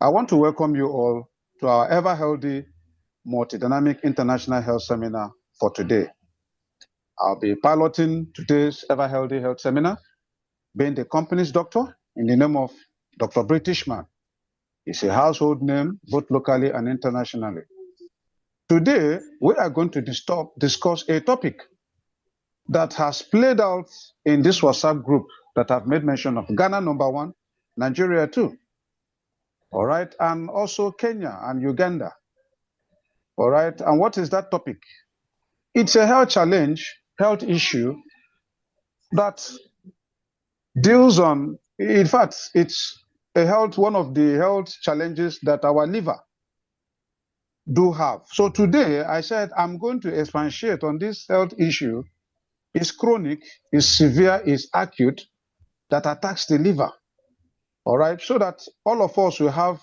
I want to welcome you all to our ever healthy multidynamic international health seminar for today. I'll be piloting today's ever healthy health seminar, being the company's doctor in the name of Dr. Britishman. It's a household name both locally and internationally. Today, we are going to discuss a topic that has played out in this WhatsApp group that I've made mention of. Ghana #1, Nigeria 2. All right, and also Kenya and Uganda. All right, and what is that topic? It's a health challenge, health issue that deals on, in fact, it's one of the health challenges that our liver do have. So today I said I'm going to expatiate on this health issue. It's chronic, it's severe, it's acute, that attacks the liver. All right, so that all of us will have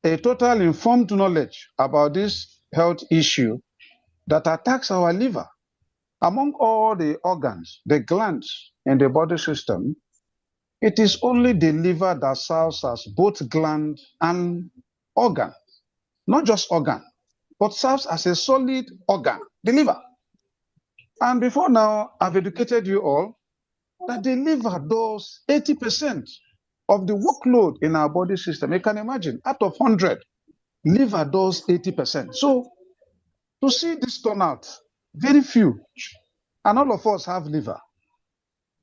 a total informed knowledge about this health issue that attacks our liver. Among all the organs, the glands in the body system, it is only the liver that serves as both gland and organ. Not just organ, but serves as a solid organ, the liver. And before now, I've educated you all that the liver does 80% of the workload in our body system. You can imagine, out of 100, liver does 80%. So to see this turn out, very few, and all of us have liver.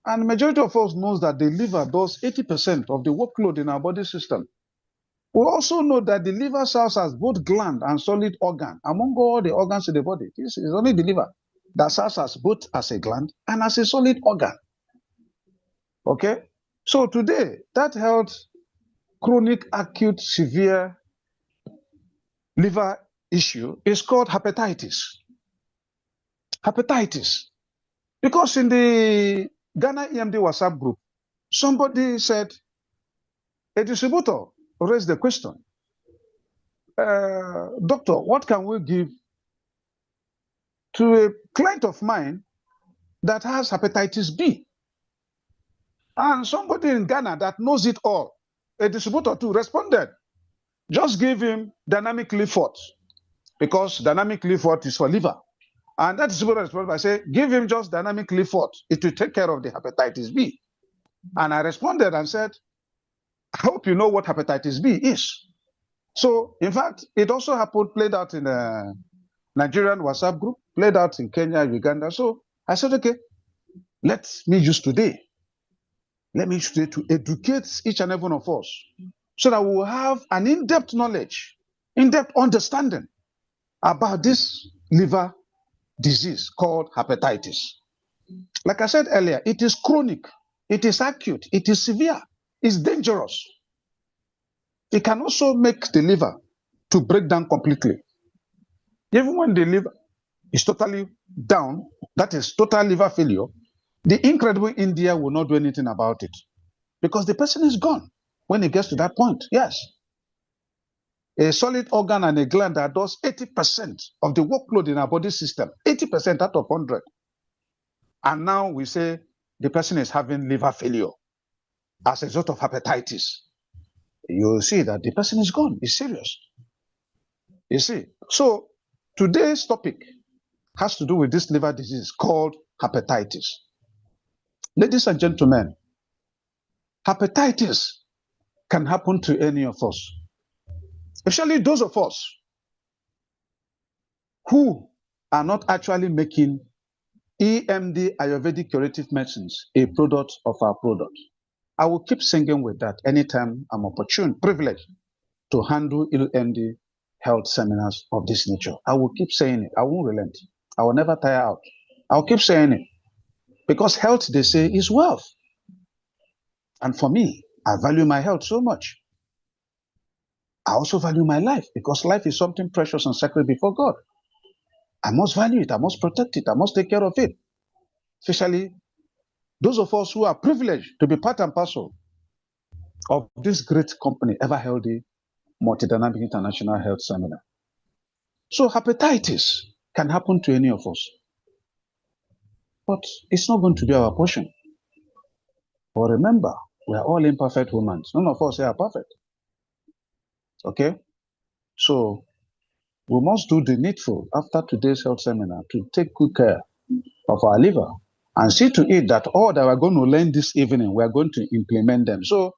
And the majority of us knows that the liver does 80% of the workload in our body system. We also know that the liver serves as both gland and solid organ. Among all the organs in the body, this is only the liver that serves as both as a gland and as a solid organ. Okay? So today, that health, chronic, acute, severe liver issue is called hepatitis. Hepatitis. Because in the Ghana EMD WhatsApp group, somebody said, a distributor raised the question, doctor, what can we give to a client of mine that has hepatitis B? And somebody in Ghana that knows it all, a distributor too, responded, just give him dynamic Leafort, because dynamic Leafort is for liver. And that distributor responded by saying, give him just dynamic Leafort. It will take care of the hepatitis B. And I responded and said, I hope you know what hepatitis B is. So, in fact, it also played out in a Nigerian WhatsApp group, played out in Kenya, Uganda. So I said, okay, let me use today to educate each and every one of us so that we will have an in-depth knowledge, in-depth understanding about this liver disease called hepatitis. Like I said earlier, it is chronic, it is acute, it is severe, it's dangerous. It can also make the liver to break down completely. Even when the liver is totally down, that is total liver failure, the incredible India will not do anything about it because the person is gone when it gets to that point. Yes. A solid organ and a gland that does 80% of the workload in our body system, 80% out of 100. And now we say the person is having liver failure as a result of hepatitis. You see that the person is gone. It's serious. You see. So today's topic has to do with this liver disease called hepatitis. Ladies and gentlemen, hepatitis can happen to any of us, especially those of us who are not actually making EMD Ayurvedic curative medicines a product of our product. I will keep singing with that anytime I'm opportune, privileged to handle EMD health seminars of this nature. I will keep saying it. I won't relent. I will never tire out. I'll keep saying it. Because health, they say, is wealth. And for me, I value my health so much. I also value my life because life is something precious and sacred before God. I must value it. I must protect it. I must take care of it. Especially those of us who are privileged to be part and parcel of this great company, Ever Healthy Multidynamic International Health Seminar. So hepatitis can happen to any of us. But it's not going to be our portion. But remember, we are all imperfect humans. None of us are perfect. Okay? So we must do the needful after today's health seminar to take good care of our liver and see to it that all that we're going to learn this evening, we're going to implement them. So,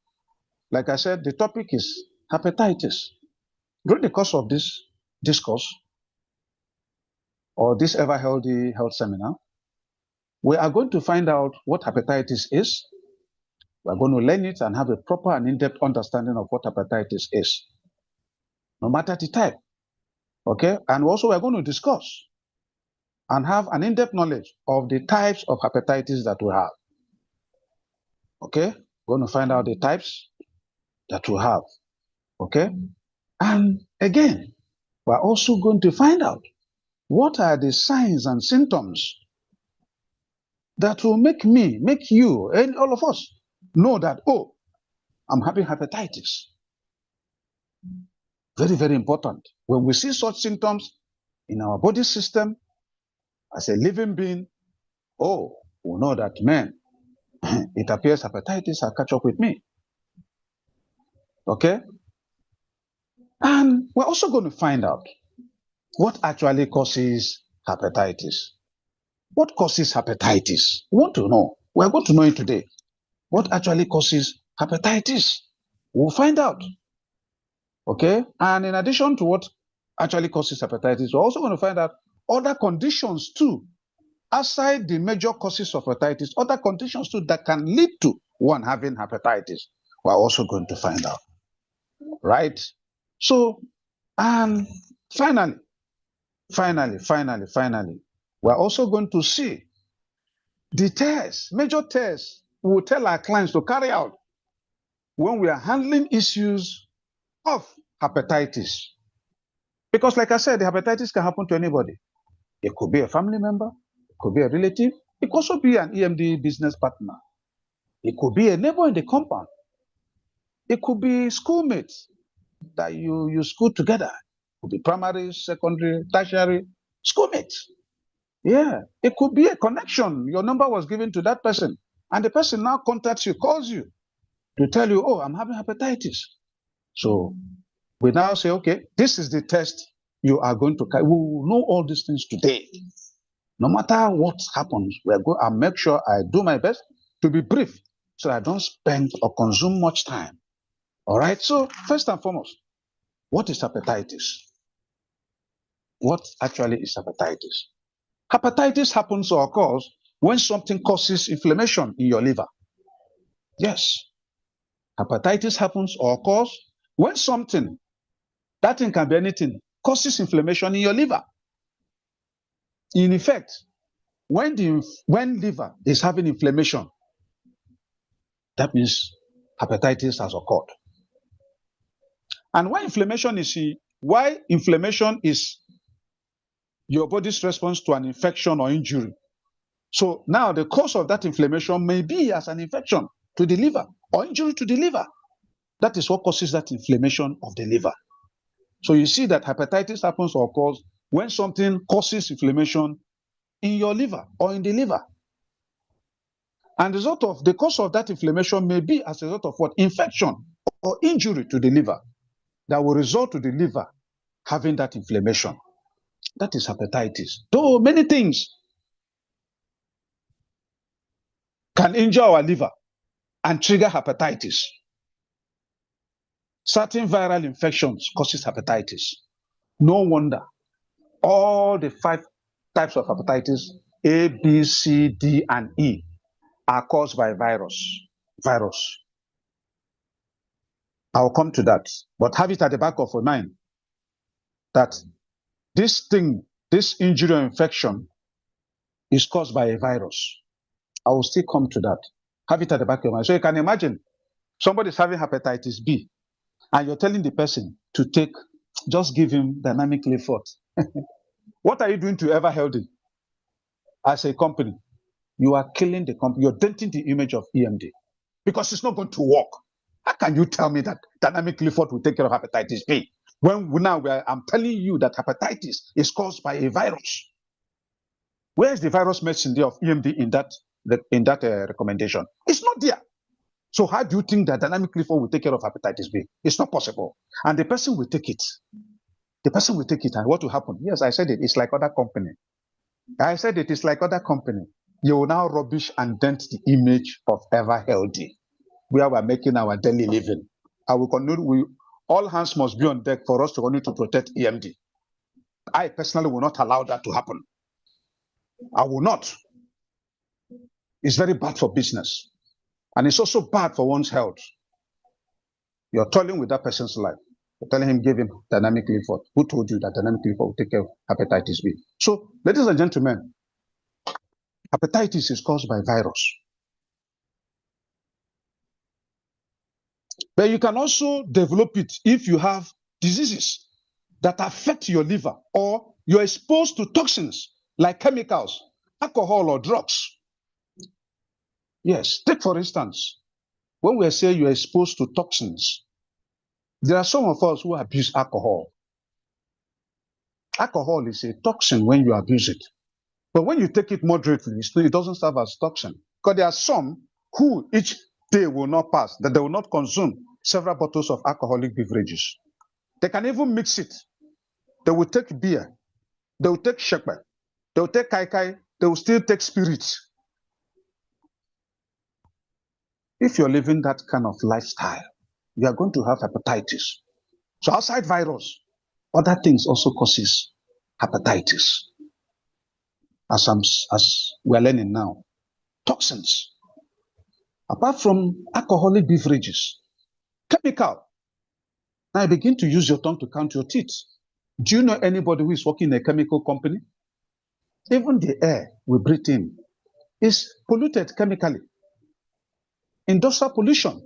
like I said, the topic is hepatitis. During the course of this discourse or this ever healthy health seminar, we are going to find out what hepatitis is. We're going to learn it and have a proper and in-depth understanding of what hepatitis is, no matter the type. Okay? And also we're going to discuss and have an in-depth knowledge of the types of hepatitis that we have. Okay? We're going to find out the types that we have. Okay? And again, we're also going to find out what are the signs and symptoms that will make me, make you, and all of us know that, oh, I'm having hepatitis. Very, very important. When we see such symptoms in our body system, as a living being, oh, we know that, man, it appears hepatitis will catch up with me. Okay? And we're also going to find out what actually causes hepatitis. What causes hepatitis? We want to know. We're going to know it today. What actually causes hepatitis? We'll find out. Okay? And in addition to what actually causes hepatitis, we're also going to find out other conditions too, aside the major causes of hepatitis, other conditions too that can lead to one having hepatitis. We're also going to find out. Right? So, and finally, we're also going to see the tests, major tests we will tell our clients to carry out when we are handling issues of hepatitis. Because like I said, the hepatitis can happen to anybody. It could be a family member, it could be a relative, it could also be an EMD business partner. It could be a neighbor in the compound. It could be schoolmates that you school together. It could be primary, secondary, tertiary, schoolmates. Yeah, it could be a connection. Your number was given to that person, and the person now contacts you, calls you to tell you, oh, I'm having hepatitis. So we now say, okay, this is the test you are going to carry. We will know all these things today. No matter what happens, I'll make sure I do my best to be brief so I don't spend or consume much time. All right, so first and foremost, what is hepatitis? What actually is hepatitis? Hepatitis happens or occurs when something causes inflammation in your liver. Yes. Hepatitis happens or occurs when something, that thing can be anything, causes inflammation in your liver. In effect, when liver is having inflammation, that means hepatitis has occurred. And why inflammation is your body's response to an infection or injury. So now the cause of that inflammation may be as an infection to the liver or injury to the liver. That is what causes that inflammation of the liver. So you see that hepatitis happens or occurs when something causes inflammation in your liver or in the liver. And the cause of that inflammation may be as a result of what? Infection or injury to the liver that will result to the liver having that inflammation. That is hepatitis. Though many things can injure our liver and trigger hepatitis. Certain viral infections causes hepatitis. No wonder all the 5 types of hepatitis, A, B, C, D, and E, are caused by virus. I'll come to that, but have it at the back of your mind that this injury or infection is caused by a virus. I will still come to that. Have it at the back of your mind. So you can imagine somebody is having hepatitis B, and you're telling the person to just give him dynamic leaflet. What are you doing to Ever Healthy as a company? You are killing the company. You're denting the image of EMD because it's not going to work. How can you tell me that dynamic leaflet will take care of hepatitis B when I'm telling you that hepatitis is caused by a virus? Where is the virus mentioned there of EMD in that recommendation? It's not there. So how do you think that dynamic liver will take care of hepatitis B? It's not possible. And the person will take it. The person will take it, and what will happen? Yes, I said it. It's like other company. I said it is like other company. You will now rubbish and dent the image of Ever Healthy, where we're making our daily living. I will continue. All hands must be on deck for us to continue to protect EMD. I personally will not allow that to happen. I will not. It's very bad for business. And it's also bad for one's health. You're toiling with that person's life. You're telling him, give him dynamic liver. Who told you that dynamic liver will take care of hepatitis B? So, ladies and gentlemen, hepatitis is caused by virus. But you can also develop it if you have diseases that affect your liver, or you're exposed to toxins like chemicals, alcohol, or drugs. Yes, take for instance, when we say you're exposed to toxins, there are some of us who abuse alcohol. Alcohol is a toxin when you abuse it. But when you take it moderately, it doesn't serve as toxin. Because there are some who each day will not pass, that they will not consume several bottles of alcoholic beverages. They can even mix it. They will take beer. They will take shepherd. They will take kai kai. They will still take spirits. If you're living that kind of lifestyle, you are going to have hepatitis. So outside virus, other things also causes hepatitis. As we're learning now, toxins. Apart from alcoholic beverages, chemical. Now you begin to use your tongue to count your teeth. Do you know anybody who is working in a chemical company? Even the air we breathe in is polluted chemically. Industrial pollution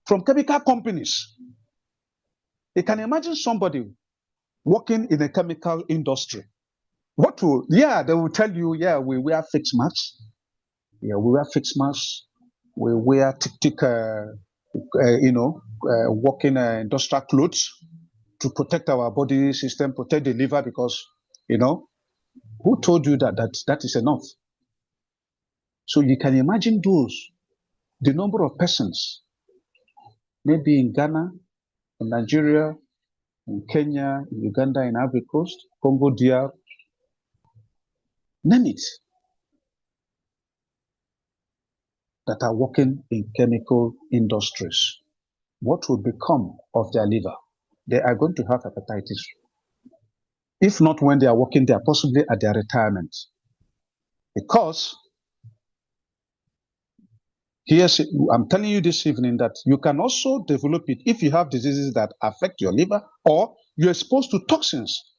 from chemical companies. You can imagine somebody working in a chemical industry. They will tell you, we wear face masks. Yeah, we wear face masks. We wear thick, working industrial clothes to protect our body system, protect the liver, because, who told you that is enough? So you can imagine the number of persons, maybe in Ghana, in Nigeria, in Kenya, in Uganda, in Ivory Coast, Congo DR, name it, that are working in chemical industries. What will become of their liver? They are going to have hepatitis. If not when they are working there, possibly at their retirement. Because I'm telling you this evening that you can also develop it if you have diseases that affect your liver, or you're exposed to toxins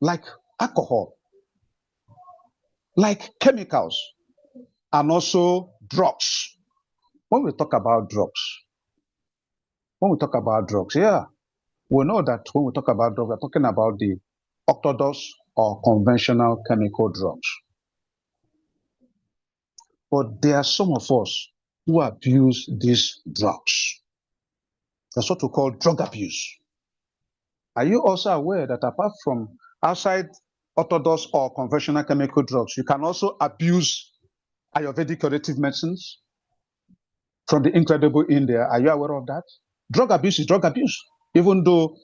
like alcohol, like chemicals, and also drugs. When we talk about drugs, we know that when we talk about drugs, we're talking about the orthodox or conventional chemical drugs. But there are some of us who abuse these drugs. That's what we call drug abuse. Are you also aware that apart from outside orthodox or conventional chemical drugs, you can also abuse Ayurvedic curative medicines from the incredible India? Are you aware of that? Drug abuse is drug abuse. Even though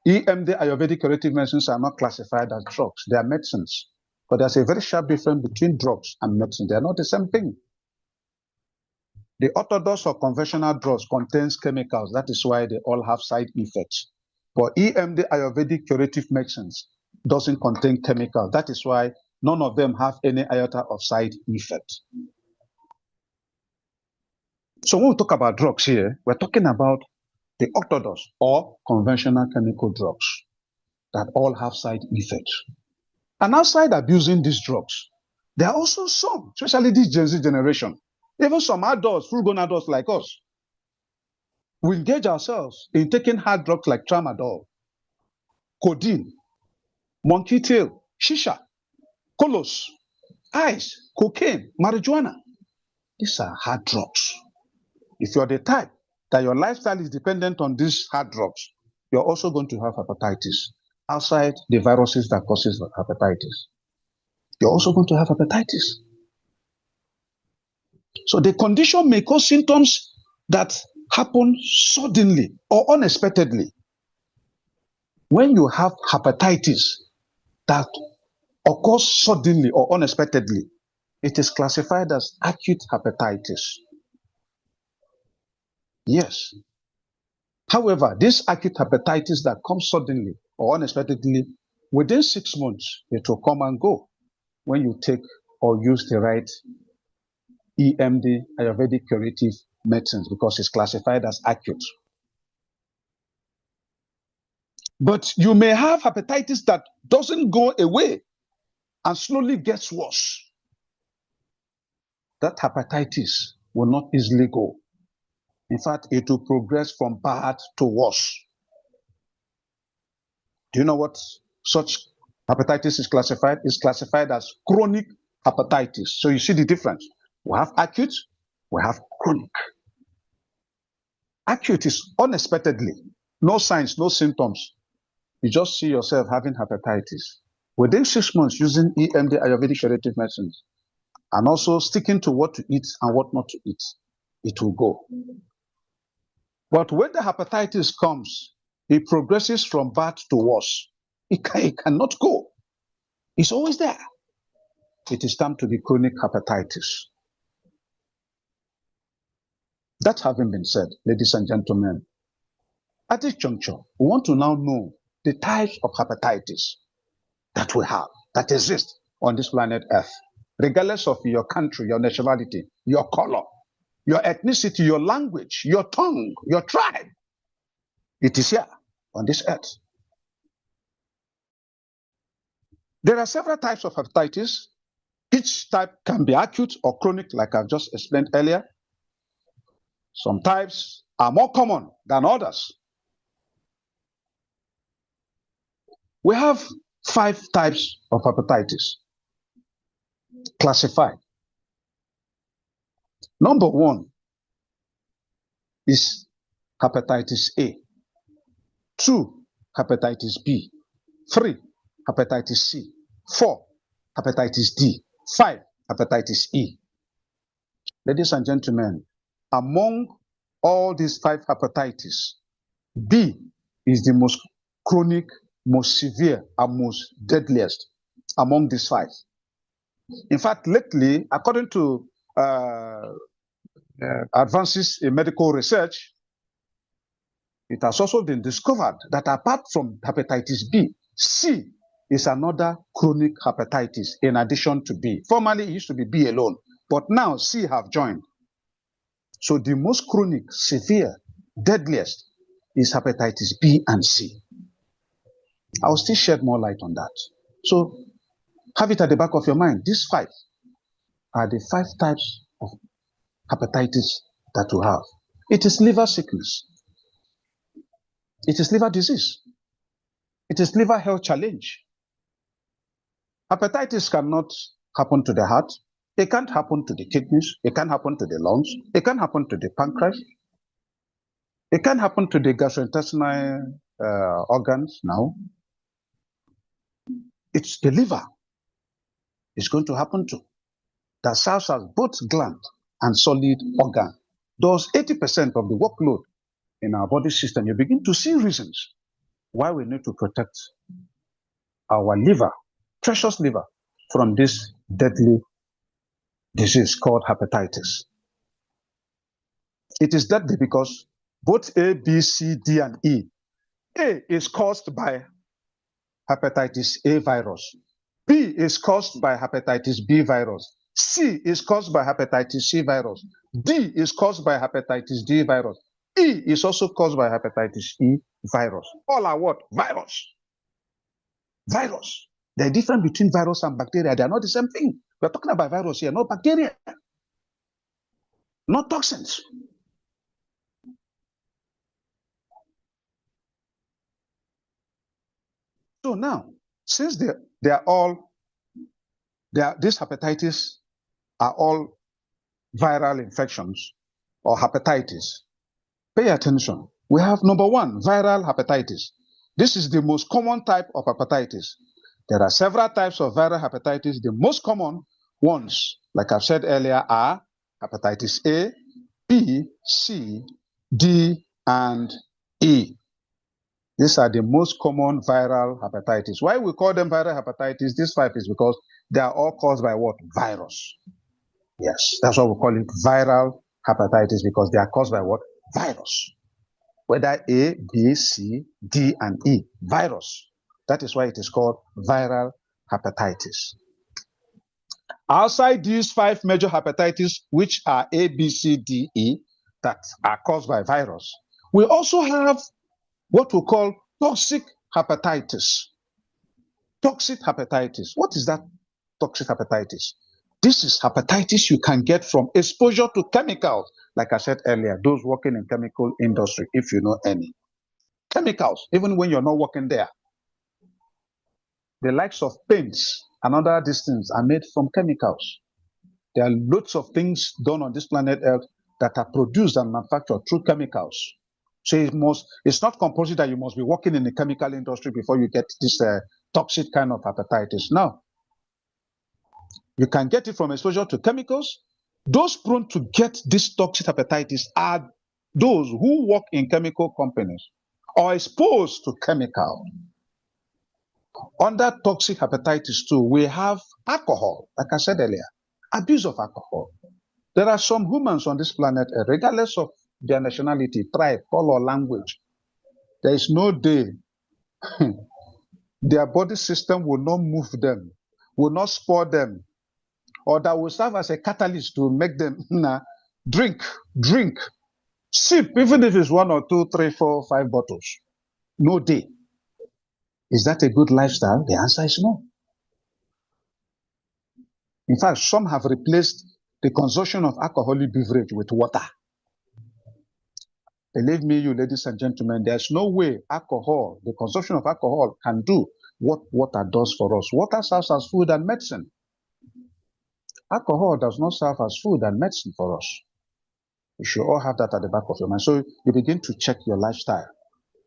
EMD Ayurvedic curative medicines are not classified as drugs, they are medicines. But there's a very sharp difference between drugs and medicine. They are not the same thing. The orthodox or conventional drugs contains chemicals. That is why they all have side effects. But EMD Ayurvedic curative medicines doesn't contain chemicals. That is why none of them have any iota of side effect. So when we talk about drugs here, we're talking about the orthodox or conventional chemical drugs that all have side effects. And outside abusing these drugs, there are also some, especially this Gen Z generation, even some adults, full-grown adults like us, we engage ourselves in taking hard drugs like tramadol, codeine, monkey tail, shisha, kolos, ice, cocaine, marijuana. These are hard drugs. If you're the type that your lifestyle is dependent on these hard drugs, you're also going to have hepatitis. Outside the viruses that causes hepatitis, you're also going to have hepatitis. So the condition may cause symptoms that happen suddenly or unexpectedly. When you have hepatitis that occurs suddenly or unexpectedly, it is classified as acute hepatitis. Yes. However, this acute hepatitis that comes suddenly or unexpectedly, within 6 months, it will come and go when you take or use the right EMD, Ayurvedic curative medicines, because it's classified as acute. But you may have hepatitis that doesn't go away and slowly gets worse. That hepatitis will not easily go. In fact, it will progress from bad to worse. Do you know what such hepatitis is classified? It's classified as chronic hepatitis. So you see the difference. We have acute, we have chronic. Acute is unexpectedly, no signs, no symptoms. You just see yourself having hepatitis. Within 6 months, using EMD Ayurvedic curative medicines, and also sticking to what to eat and what not to eat, it will go. But when the hepatitis comes, it progresses from bad to worse. It cannot go. It's always there. It is time to be chronic hepatitis. That having been said, ladies and gentlemen, at this juncture, we want to now know the types of hepatitis that we have, that exist on this planet Earth, regardless of your country, your nationality, your color, your ethnicity, your language, your tongue, your tribe. It is here on this earth. There are several types of hepatitis. Each type can be acute or chronic, like I've just explained earlier. Some types are more common than others. We have 5 types of hepatitis classified. Number 1 is hepatitis A. 2, hepatitis B. 3, hepatitis C. 4, hepatitis D. 5, hepatitis E. Ladies and gentlemen, among all these 5 hepatitis, B is the most chronic, most severe, and most deadliest among these 5. In fact, lately, according to advances in medical research, it has also been discovered that apart from hepatitis B, C is another chronic hepatitis in addition to B. Formerly, it used to be B alone, but now C have joined. So the most chronic, severe, deadliest is hepatitis B and C. I will still shed more light on that. So have it at the back of your mind. These 5 are the 5 types of hepatitis that we have. It is liver sickness. It is liver disease. It is liver health challenge. Hepatitis cannot happen to the heart. It can't happen to the kidneys. It can't happen to the lungs. It can't happen to the pancreas. It can't happen to the gastrointestinal organs now. It's the liver it's going to happen to. That serves as both gland and solid organ. Does 80% of the workload in our body system. You begin to see reasons why we need to protect our liver, precious liver, from this deadly disease called hepatitis. It is deadly because both A, B, C, D, and E. A is caused by hepatitis A virus. B is caused by hepatitis B virus. C is caused by hepatitis C virus. D is caused by hepatitis D virus. E is also caused by hepatitis E virus. All are what? Virus. Virus. The difference between virus and bacteria, they are not the same thing. We're talking about virus here, not bacteria. Not toxins. So now, since these hepatitis are all viral infections or hepatitis, pay attention. We have number 1, viral hepatitis. This is the most common type of hepatitis. There are several types of viral hepatitis. The most common ones, like I've said earlier, are hepatitis A, B, C, D, and E. These are the most common viral hepatitis. Why we call them viral hepatitis, these 5 is because they are all caused by what? Virus. Yes, that's why we call it viral hepatitis, because they are caused by what? Virus. Whether A, B, C, D, and E, virus. That is why it is called viral hepatitis. Outside these 5 major hepatitis, which are A, B, C, D, E, that are caused by virus, we also have what we call toxic hepatitis. Toxic hepatitis. What is that toxic hepatitis? This is hepatitis you can get from exposure to chemicals. Like I said earlier, those working in chemical industry, if you know any. Chemicals, even when you're not working there. The likes of paints and other these things are made from chemicals. There are lots of things done on this planet Earth that are produced and manufactured through chemicals. So it's not compulsory that you must be working in the chemical industry before you get this toxic kind of hepatitis. No. You can get it from exposure to chemicals. Those prone to get this toxic hepatitis are those who work in chemical companies or exposed to chemical. Under toxic hepatitis too, we have alcohol, like I said earlier, abuse of alcohol. There are some humans on this planet, regardless of their nationality, tribe, color, language, there is no day their body system will not move them, will not spoil them, or that will serve as a catalyst to make them drink, sip, even if it's 1 or 2, 3, 4, 5 bottles. No day. Is that a good lifestyle? The answer is no. In fact, some have replaced the consumption of alcoholic beverage with water. Believe me, you ladies and gentlemen, there's no way alcohol, the consumption of alcohol, can do what water does for us. Water serves as food and medicine. Alcohol does not serve as food and medicine for us. You should all have that at the back of your mind. So you begin to check your lifestyle.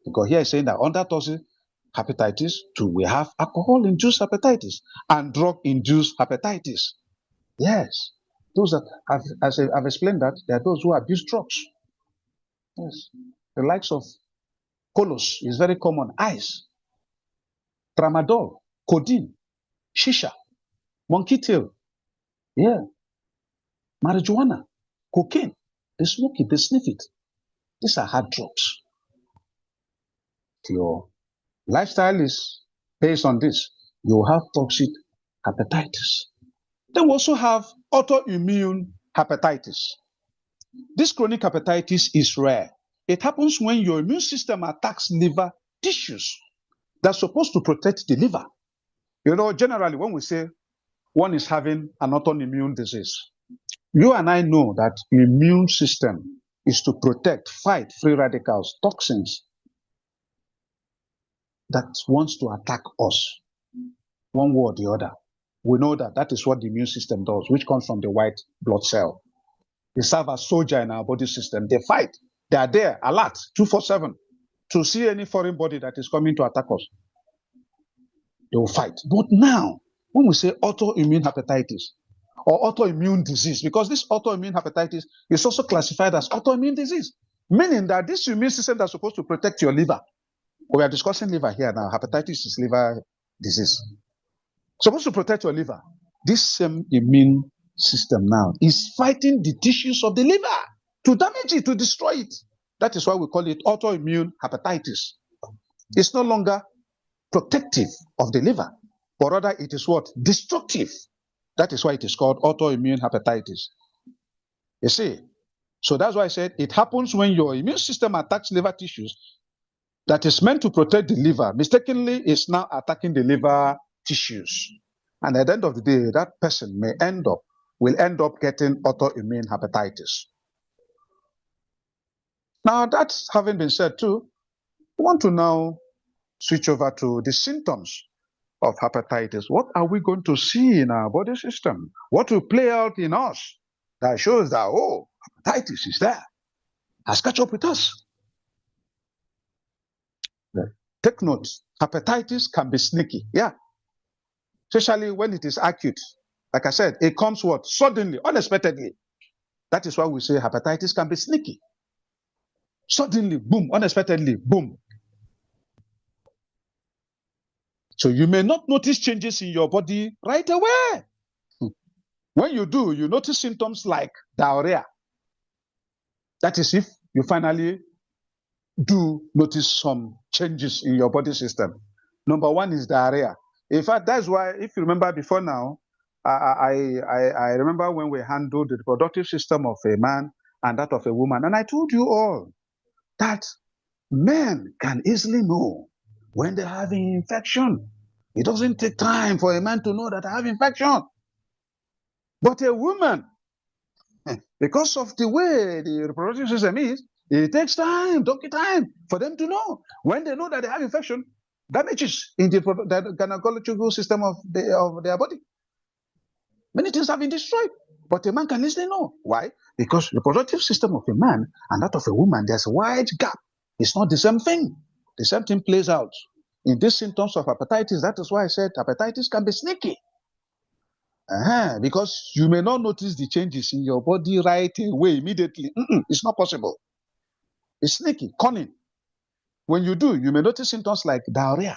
Because here is saying that under toxic hepatitis, too, we have alcohol-induced hepatitis and drug-induced hepatitis. Yes. Those that, as I've explained that, there are those who abuse drugs. Yes. The likes of Colos is very common. Ice, tramadol, codeine, shisha, monkey tail, yeah, marijuana, cocaine. They smoke it, they sniff it. These are hard drugs. Your lifestyle is based on this. You have toxic hepatitis. Then we also have autoimmune hepatitis. This chronic hepatitis is rare. It happens when your immune system attacks liver tissues that's supposed to protect the liver. You know, generally, when we say one is having an autoimmune disease, you and I know that the immune system is to protect, fight free radicals, toxins that wants to attack us, one way or the other. We know that that is what the immune system does, which comes from the white blood cell. They serve as soldier in our body system. They fight. They are there, alert, 24/7, to see any foreign body that is coming to attack us. They will fight. But now, when we say autoimmune hepatitis or autoimmune disease, because this autoimmune hepatitis is also classified as autoimmune disease, meaning that this immune system that's supposed to protect your liver. We are discussing liver here now. Hepatitis is liver disease. Supposed to protect your liver. This same immune system now is fighting the tissues of the liver to damage it, to destroy it. That is why we call it autoimmune hepatitis. It's no longer protective of the liver, but rather it is what? Destructive. That is why it is called autoimmune hepatitis. You see? So that's why I said it happens when your immune system attacks liver tissues that is meant to protect the liver. Mistakenly, it's now attacking the liver tissues. And at the end of the day, that person will end up getting autoimmune hepatitis. Now, that's having been said too, we want to now switch over to the symptoms of hepatitis. What are we going to see in our body system? What will play out in us that shows that, oh, hepatitis is there, has catch up with us? Take note, hepatitis can be sneaky, yeah. Especially when it is acute. Like I said, it comes what? Suddenly, unexpectedly. That is why we say hepatitis can be sneaky. Suddenly, boom, unexpectedly, boom. So you may not notice changes in your body right away. When you do, you notice symptoms like diarrhea. That is if you finally do notice some changes in your body system. Number one is diarrhea. In fact, that's why, if you remember before now, I remember when we handled the reproductive system of a man and that of a woman, and I told you all that men can easily know when they're having infection. It doesn't take time for a man to know that I have infection. But a woman, because of the way the reproductive system is, it takes time, donkey time, for them to know. When they know that they have infection, damages in the gynecological system of their body. Many things have been destroyed. But a man can easily know. Why? Because the reproductive system of a man and that of a woman, there's a wide gap. It's not the same thing. The same thing plays out in these symptoms of hepatitis. That is why I said hepatitis can be sneaky. Because you may not notice the changes in your body right away immediately. It's not possible. It's sneaky, cunning. When you do, you may notice symptoms like diarrhea,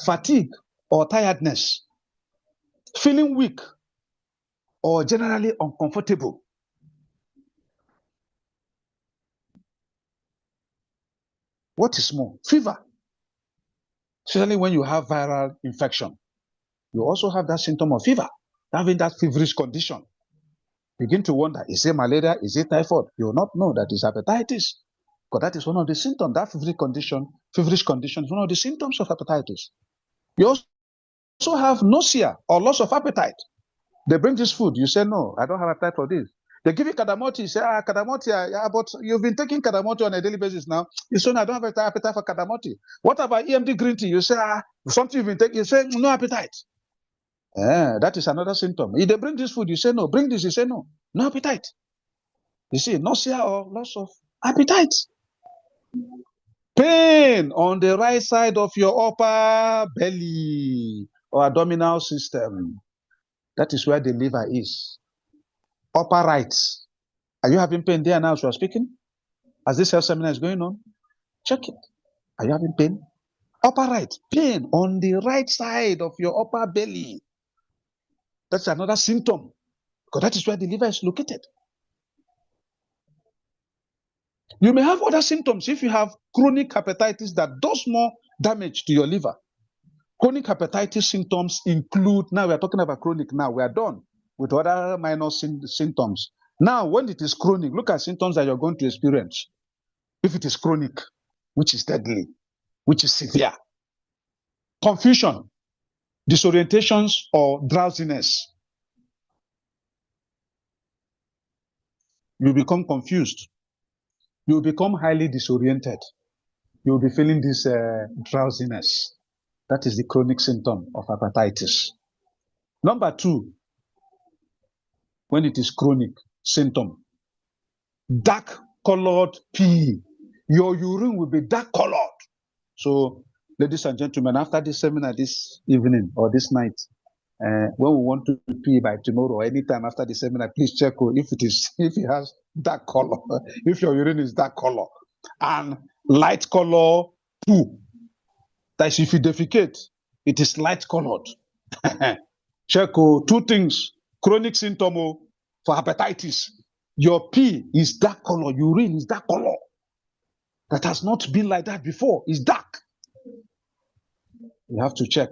fatigue or tiredness, feeling weak or generally uncomfortable. What is more? Fever. Especially when you have viral infection. You also have that symptom of fever, having that feverish condition. Begin to wonder, is it malaria? Is it typhoid? You will not know that it's hepatitis. Because that is one of the symptoms. That feverish condition is one of the symptoms of hepatitis. You also have nausea or loss of appetite. They bring this food. You say, no, I don't have appetite for this. They give you kadamoti. You say, kadamoti, but you've been taking kadamoti on a daily basis now. You say, no, I don't have appetite for kadamoti. What about EMD green tea? You say, something you've been taking. You say, no appetite. That is another symptom. If they bring this food, you say, no. Bring this, you say, no. No appetite. You see, nausea or loss of appetite. Pain on the right side of your upper belly or abdominal system. That is where the liver is. Upper right. Are you having pain there now as we are speaking? As this health seminar is going on? Check it. Are you having pain? Upper right. Pain on the right side of your upper belly. That's another symptom. Because that is where the liver is located. You may have other symptoms if you have chronic hepatitis that does more damage to your liver. Chronic hepatitis symptoms include, now we are talking about chronic now, we are done with other minor symptoms. Now, when it is chronic, look at symptoms that you're going to experience. If it is chronic, which is deadly, which is severe. Confusion, disorientations, or drowsiness. You become confused. You become highly disoriented. You'll be feeling this drowsiness. That is the chronic symptom of hepatitis. Number two, when it is chronic symptom, dark colored pee. Your urine will be dark colored. So, ladies and gentlemen, after this seminar this evening or this night, when we want to pee by tomorrow or anytime after the seminar, please check if it has dark color, if your urine is dark color, and light color poo. That is, if you defecate, it is light colored. Check two things. Chronic symptom for hepatitis. Your pee is dark color, urine is dark color. That has not been like that before. It's dark. You have to check,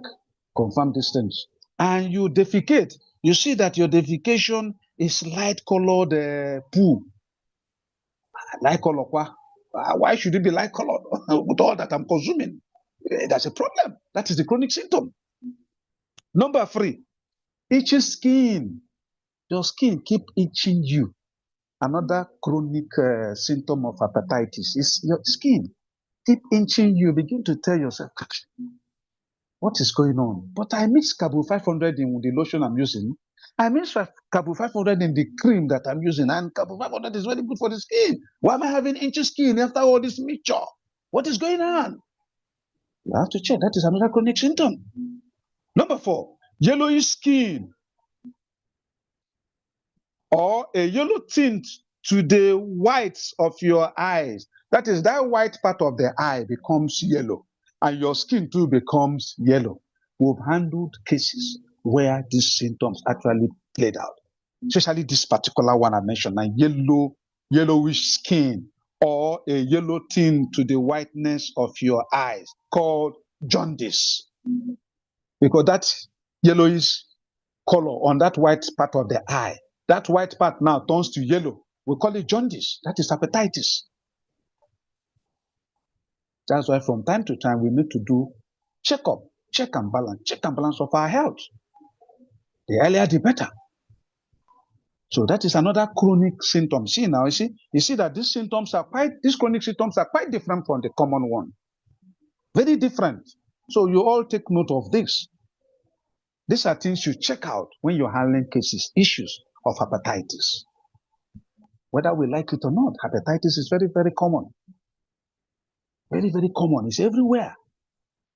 confirm these things. And you defecate. You see that your defecation is light colored poo. Light color. Why should it be light colored with all that I'm consuming? That's a problem. That is the chronic symptom. Number three, itching skin. Your skin keep itching you. Another chronic symptom of hepatitis is your skin keep itching you. Begin to tell yourself, what is going on? But I mix Carbo 500 in the lotion I'm using. I mix Carbo 500 in the cream that I'm using. And Carbo 500 is very good for the skin. Why am I having itchy skin after all this mixture? What is going on? You have to check. That is another chronic symptom. Number four, yellowish skin. or a yellow tint to the whites of your eyes. That is, that white part of the eye becomes yellow, and your skin too becomes yellow. We've handled cases where these symptoms actually played out, especially this particular one I mentioned, and yellowish skin, or a yellow tint to the whiteness of your eyes, called jaundice. Because that yellowish color on that white part of the eye, that white part now turns to yellow. We call it jaundice. That is hepatitis. That's why from time to time we need to do checkup, check and balance of our health. The earlier the better. So that is another chronic symptom. See now, you see that these chronic symptoms are quite different from the common one. Very different. So you all take note of this. These are things you check out when you're handling cases, issues of hepatitis. Whether we like it or not, hepatitis is very, very common. Very, very common. It's everywhere.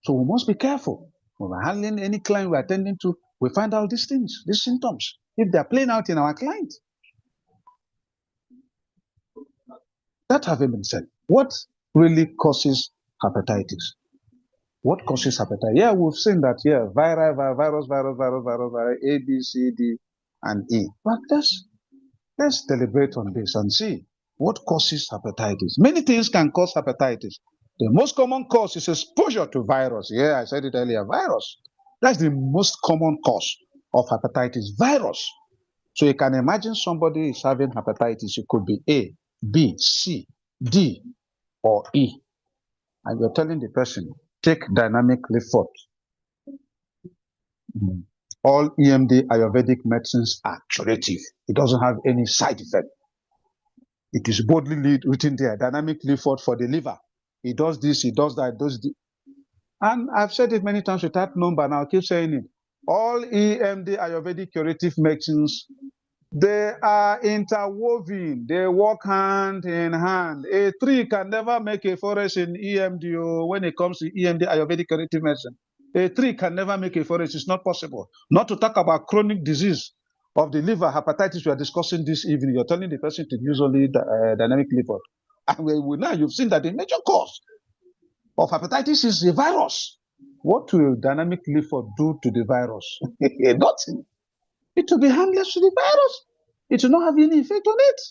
So we must be careful. When we're handling any client we're attending to, we find out these things, these symptoms, if they're playing out in our client. That having been said, what really causes hepatitis? What causes hepatitis? Yeah, we've seen that, yeah, virus, A, B, C, D, and E. But let's deliberate on this and see what causes hepatitis. Many things can cause hepatitis. The most common cause is exposure to virus. Yeah, I said it earlier, virus. That's the most common cause of hepatitis, virus. So you can imagine somebody is having hepatitis. It could be A, B, C, D, or E. And you're telling the person, take dynamic Lifort. All EMD Ayurvedic medicines are curative. It doesn't have any side effect. It is boldly written there, dynamic Lifort for the liver. It does this, it does that, it does this. And I've said it many times without number, and I'll keep saying it. All EMD Ayurvedic curative medicines, they are interwoven. They work hand in hand. A tree can never make a forest in EMD when it comes to EMD Ayurvedic curative medicine. A tree can never make a forest. It's not possible. Not to talk about chronic disease of the liver, hepatitis we are discussing this evening. You're telling the person to use only dynamic liver. And now you've seen that the major cause of hepatitis is the virus. What will dynamic liver do to the virus? Nothing. It will be harmless to the virus. It will not have any effect on it.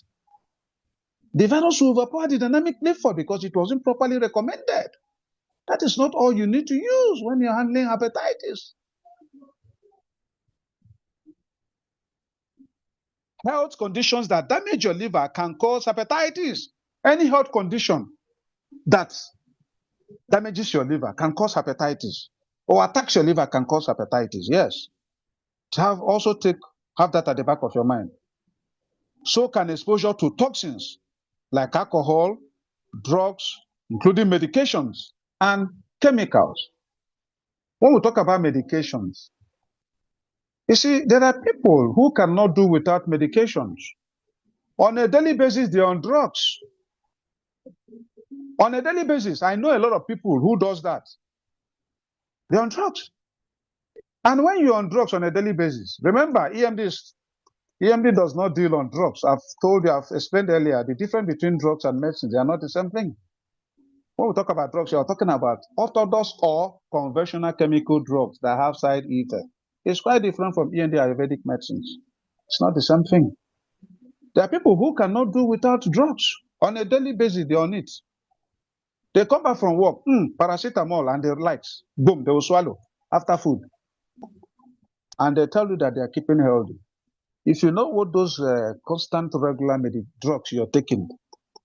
The virus will overpower the dynamic liver because it wasn't properly recommended. That is not all you need to use when you're handling hepatitis. Health conditions that damage your liver can cause hepatitis. Any health condition that damages your liver can cause hepatitis, or attacks your liver can cause hepatitis. Yes. Have that at the back of your mind. So can exposure to toxins like alcohol, drugs, including medications, and chemicals. When we talk about medications, you see, there are people who cannot do without medications. On a daily basis, they're on drugs. On a daily basis, I know a lot of people who does that. They're on drugs. And when you're on drugs on a daily basis, remember, EMD does not deal on drugs. I've explained earlier, the difference between drugs and medicine, they are not the same thing. When we talk about drugs, you are talking about orthodox or conventional chemical drugs that have side effects. It's quite different from EMD Ayurvedic medicines. It's not the same thing. There are people who cannot do without drugs. On a daily basis, they're on it. They come back from work, paracetamol and the likes, boom, they will swallow after food. And they tell you that they are keeping healthy. If you know what those constant regular drugs you're taking,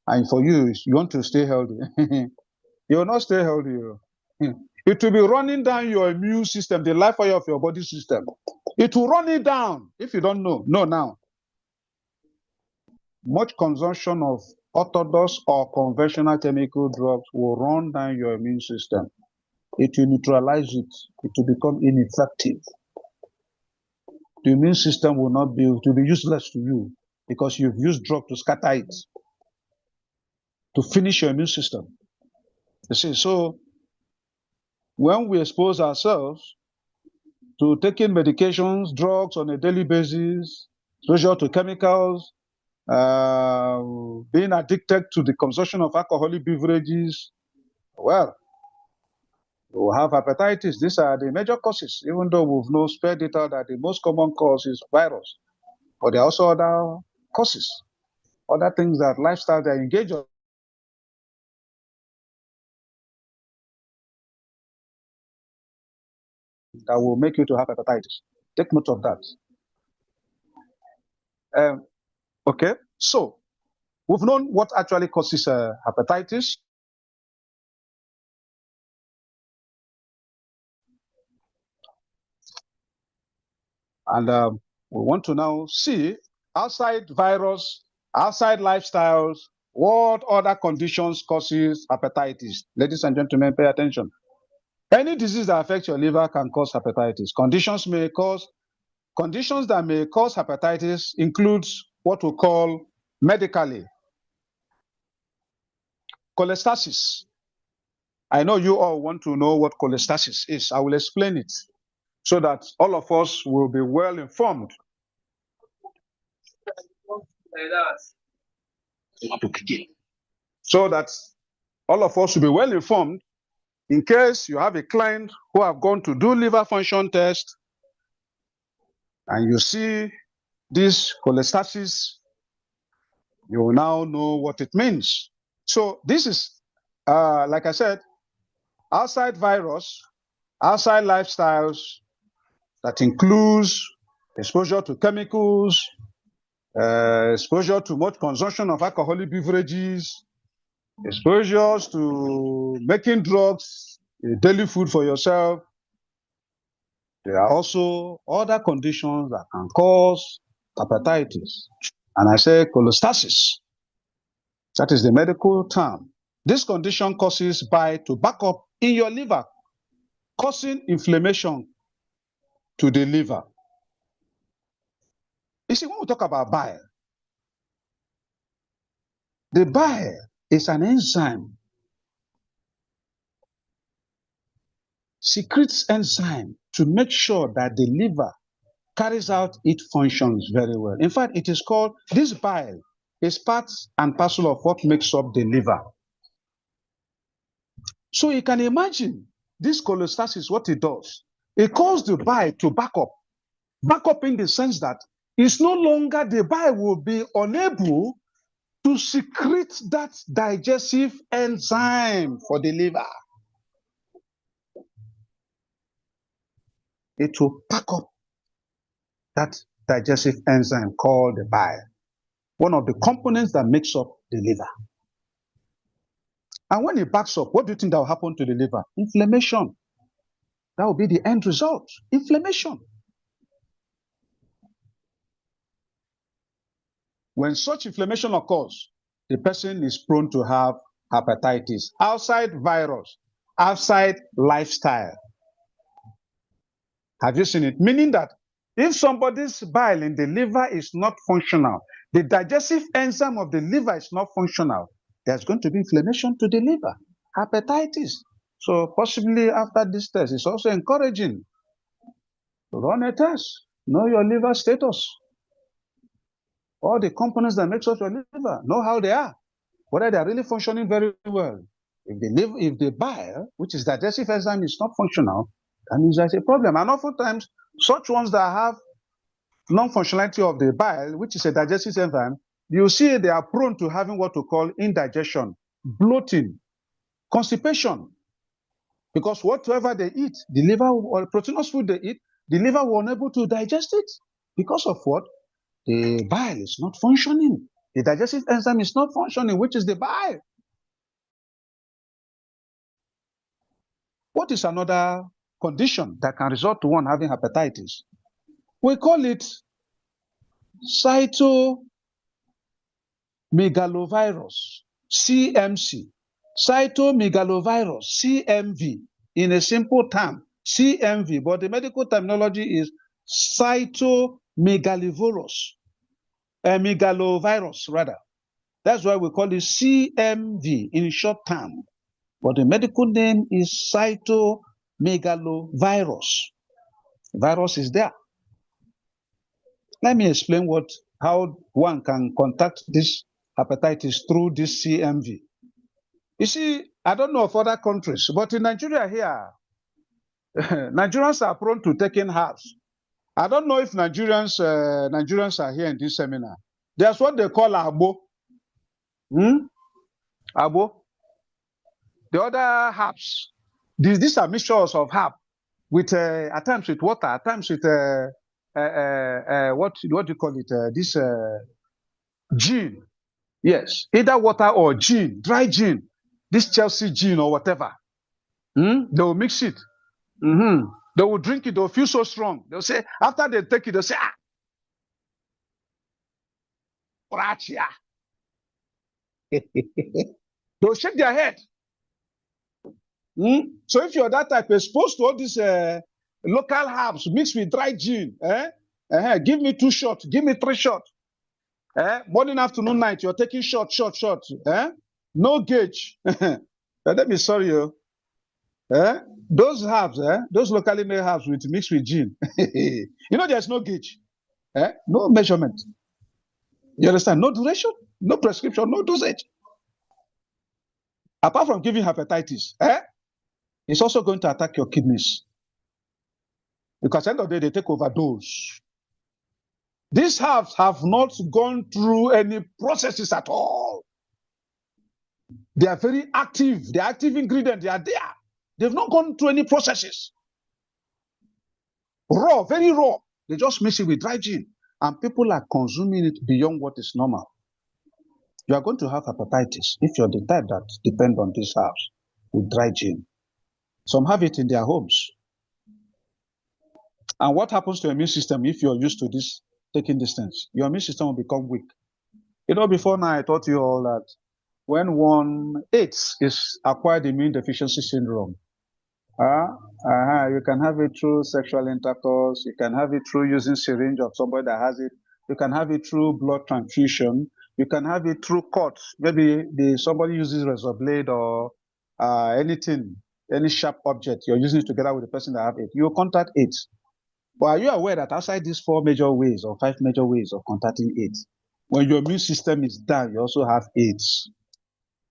and for you want to stay healthy, you will not stay healthy. It will be running down your immune system, the life of your body system. It will run it down. If you don't know now. Much consumption of orthodox or conventional chemical drugs will run down your immune system. It will neutralize it. It will become ineffective. The immune system will be useless to you because you've used drugs to scatter it, to finish your immune system. You see, so when we expose ourselves to taking medications, drugs on a daily basis, exposure to chemicals, being addicted to the consumption of alcoholic beverages. Well, we have hepatitis. These are the major causes, even though we've no spare data that the most common cause is virus. But there are also other causes, other things that lifestyle they engage in that will make you to have hepatitis. Take note of that. Okay, so we've known what actually causes hepatitis. And we want to now see outside virus, outside lifestyles, what other conditions causes hepatitis. Ladies and gentlemen, pay attention. Any disease that affects your liver can cause hepatitis. Conditions that may cause hepatitis includes what we call medically cholestasis. I know you all want to know what cholestasis is. I will explain it so that all of us will be well informed. So that all of us will be well informed in case you have a client who have gone to do liver function test and you see this cholestasis, you will now know what it means. So this is, like I said, outside virus, outside lifestyles that includes exposure to chemicals, exposure to much consumption of alcoholic beverages, exposures to making drugs a daily food for yourself. There are also other conditions that can cause hepatitis. And I say cholestasis. That is the medical term. This condition causes bile to back up in your liver, causing inflammation to the liver. You see, when we talk about bile, the bile is an enzyme, secretes enzyme to make sure that the liver carries out its functions very well. In fact, it is called, this bile is part and parcel of what makes up the liver. So you can imagine this cholestasis, what it does. It causes the bile to back up in the sense that it's no longer, the bile will be unable to secrete that digestive enzyme for the liver. It will pack up that digestive enzyme called the bile, one of the components that makes up the liver. And when it backs up, what do you think that will happen to the liver? Inflammation. That will be the end result. Inflammation. When such inflammation occurs, the person is prone to have hepatitis. Outside virus, outside lifestyle. Have you seen it? Meaning that if somebody's bile in the liver is not functional, the digestive enzyme of the liver is not functional, there's going to be inflammation to the liver, hepatitis. So possibly after this test, it's also encouraging to run a test, know your liver status, all the components that makes up your liver, know how they are, whether they are really functioning very well. If the bile, which is digestive enzyme, is not functional, that means there's a problem. And oftentimes, such ones that have non-functionality of the bile, which is a digestive enzyme, you see they are prone to having what we call indigestion, bloating, constipation. Because whatever they eat, the liver or proteinous food they eat, the liver will unable to digest it. Because of what? The bile is not functioning. The digestive enzyme is not functioning, which is the bile. What is another condition that can result to one having hepatitis? We call it cytomegalovirus, CMC. Cytomegalovirus, CMV, in a simple term, CMV, but the medical terminology is cytomegalovirus, megalovirus rather. That's why we call it CMV in short term. But the medical name is cytomegalovirus. Virus is there. Let me explain how one can contact this hepatitis through this CMV. You see, I don't know of other countries, but in Nigeria here, Nigerians are prone to taking herbs. I don't know if Nigerians are here in this seminar. There's what they call abo. Abo. The other herbs. These are mixtures of herb with at times with water, at times with what do you call it? This gin. Yes, either water or gin, dry gin. This Chelsea gin or whatever. They will mix it. They will drink it. They'll feel so strong. They'll say after they take it, they'll say they'll shake their head. So if you're that type exposed to all these local herbs mixed with dry gin, give me 2 shots, give me 3 shots. Morning, afternoon, night, you're taking shot. No gauge. Let me sorry you. Those herbs, those locally made herbs mixed with gin. There's no gauge. No measurement. You understand? No duration, no prescription, no dosage. Apart from giving hepatitis, it's also going to attack your kidneys. Because at the end of the day, they take overdose. These herbs have not gone through any processes at all. They are very active. The active ingredients, they are there. They've not gone through any processes. Raw, very raw. They just mix it with dry gin. And people are consuming it beyond what is normal. You are going to have hepatitis if you're the type that depend on these herbs with dry gin. Some have it in their homes. And what happens to your immune system if you're used to this, taking this things? Your immune system will become weak. Before now I taught you all that when AIDS is acquired immune deficiency syndrome, you can have it through sexual intercourse, you can have it through using syringe of somebody that has it, you can have it through blood transfusion, you can have it through cuts. Maybe somebody uses razor blade or anything, any sharp object, you're using it together with the person that have it. You contact AIDS. But are you aware that outside these 4 major ways or 5 major ways of contacting AIDS, when your immune system is down, you also have AIDS.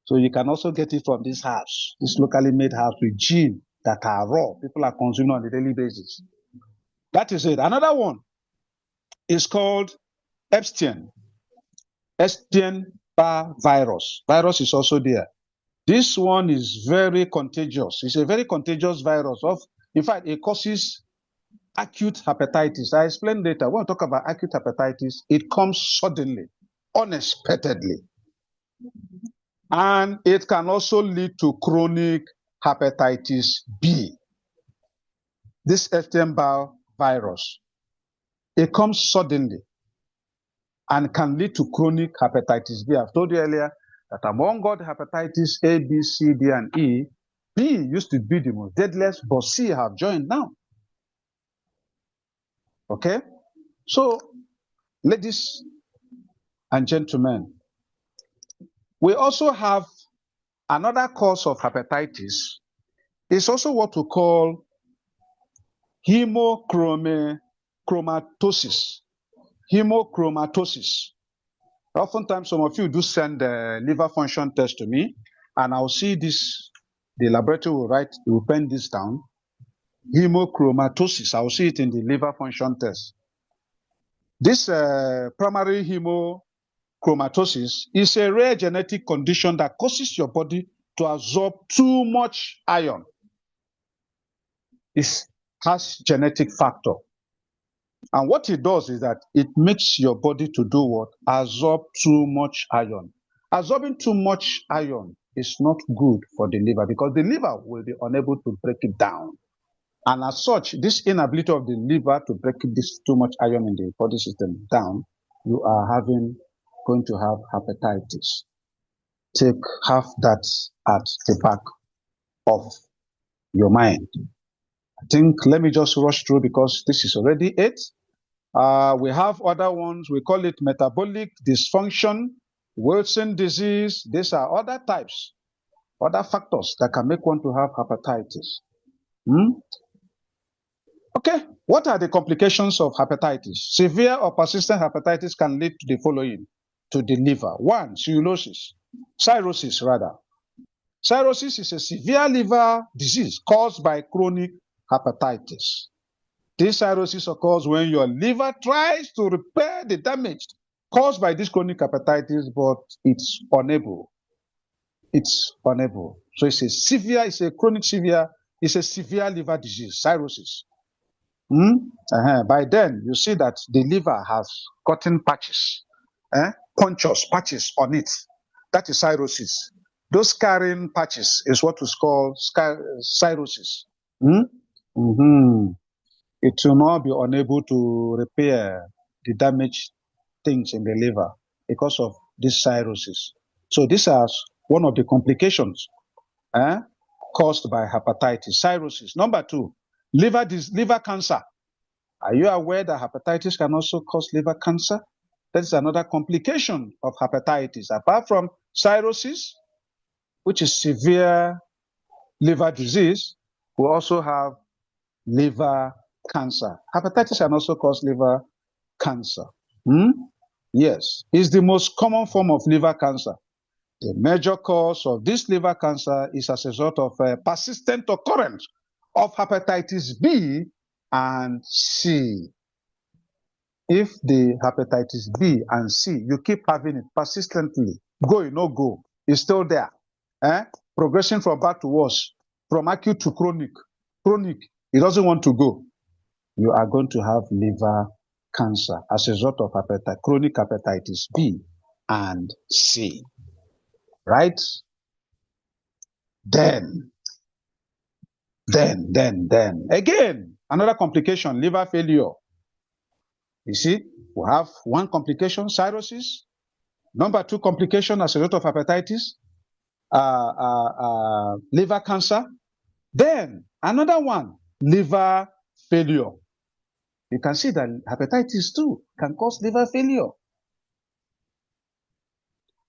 So you can also get it from these herbs, these locally made herbs with gin that are raw. People are consuming on a daily basis. That is it. Another is called Epstein-Barr virus. Virus is also there. This one is very contagious. It's a very contagious virus. In fact, it causes acute hepatitis. I explained later. When we talk about acute hepatitis, it comes suddenly, unexpectedly. And it can also lead to chronic hepatitis B. This Epstein-Barr virus, it comes suddenly and can lead to chronic hepatitis B. I've told you earlier that among all the hepatitis A, B, C, D, and E, B used to be the most deadliest, but C have joined now. Okay? So, ladies and gentlemen, we also have another cause of hepatitis. It's also what we call hemochromatosis. Hemochromatosis. Oftentimes, some of you do send the liver function test to me, and I'll see this. The laboratory will pen this down. Hemochromatosis. I'll see it in the liver function test. This primary hemochromatosis is a rare genetic condition that causes your body to absorb too much iron. It has genetic factor. And what it does is that it makes your body to do what? Absorb too much iron. Absorbing too much iron is not good for the liver because the liver will be unable to break it down. And as such, this inability of the liver to break this too much iron in the body system down, you are going to have hepatitis. Have that at the back of your mind. I think let me just rush through because this is already it. We have other ones. We call it metabolic dysfunction, Wilson disease. These are other types, other factors that can make one to have hepatitis. Okay, what are the complications of hepatitis? Severe or persistent hepatitis can lead to the following, to the liver. One, cirrhosis rather. Cirrhosis is a severe liver disease caused by chronic hepatitis. This cirrhosis occurs when your liver tries to repair the damage caused by this chronic hepatitis, but it's unable. It's unable. So it's a severe liver disease, cirrhosis. By then, you see that the liver has gotten patches, punctures, patches on it. That is cirrhosis. Those scarring patches is what is called cirrhosis. It will not be unable to repair the damaged things in the liver because of this cirrhosis. So this is one of the complications caused by hepatitis, cirrhosis. Number two, liver cancer. Are you aware that hepatitis can also cause liver cancer? That is another complication of hepatitis. Apart from cirrhosis, which is severe liver disease, we also have liver cancer. Hepatitis can also cause liver cancer. Yes, it's the most common form of liver cancer. The major cause of this liver cancer is as a result of a persistent occurrence of hepatitis B and C. If the hepatitis B and C, you keep having it persistently, go, it's still there. Progressing from bad to worse, from acute to chronic, it doesn't want to go. You are going to have liver cancer as a result of chronic hepatitis B and C. Right? Then, again, another complication, liver failure. You see, we have one complication, cirrhosis. Number two complication as a result of hepatitis, liver cancer. Then another one, liver failure. You can see that hepatitis too can cause liver failure.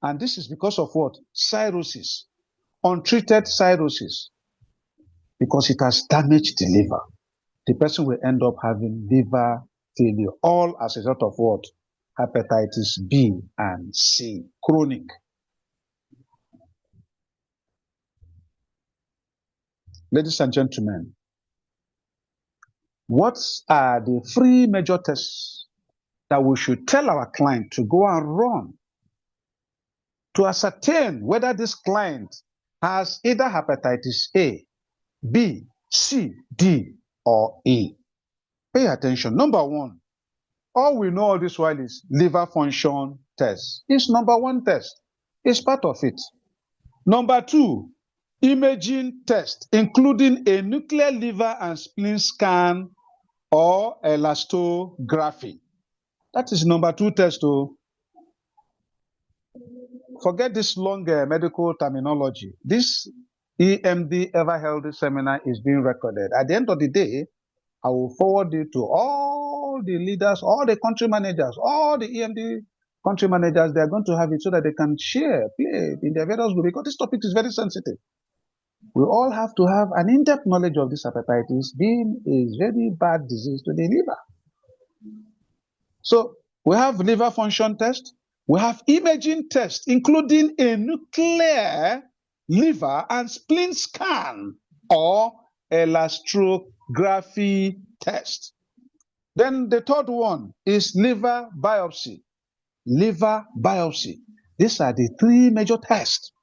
And this is because of what? Cirrhosis, untreated cirrhosis, because it has damaged the liver. The person will end up having liver failure, all as a result of what? Hepatitis B and C, chronic. Ladies and gentlemen, what are the three major tests that we should tell our client to go and run to ascertain whether this client has either hepatitis A, B, C, D, or E? Pay attention. Number one, all we know all this while is liver function test. It's number one test. It's part of it. Number two, imaging test, including a nuclear liver and spleen scan or elastography. That is number two test. Oh. Forget this long medical terminology. This EMD Ever Healthy seminar is being recorded. At the end of the day, I will forward it to all the leaders, all the country managers, all the EMD country managers. They are going to have it so that they can share, play in their various groups, because this topic is very sensitive. We all have to have an in-depth knowledge of this hepatitis being a very bad disease to the liver. So we have liver function test, we have imaging test, including a nuclear liver and spleen scan or elastography test. Then the third one is liver biopsy. Liver biopsy. These are the three major tests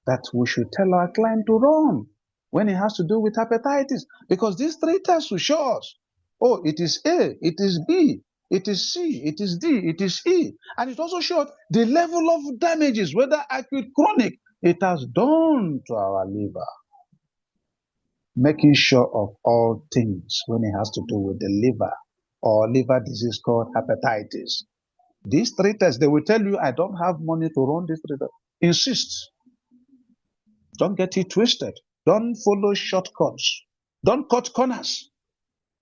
that we should tell our client to run when it has to do with hepatitis, because these three tests will show us, oh, it is A, it is B, it is C, it is D, it is E. And it also shows the level of damages, whether acute, chronic, it has done to our liver. Making sure of all things when it has to do with the liver or liver disease called hepatitis. These three tests, they will tell you, I don't have money to run these three tests. Insist. Don't get it twisted. Don't follow shortcuts. Don't cut corners.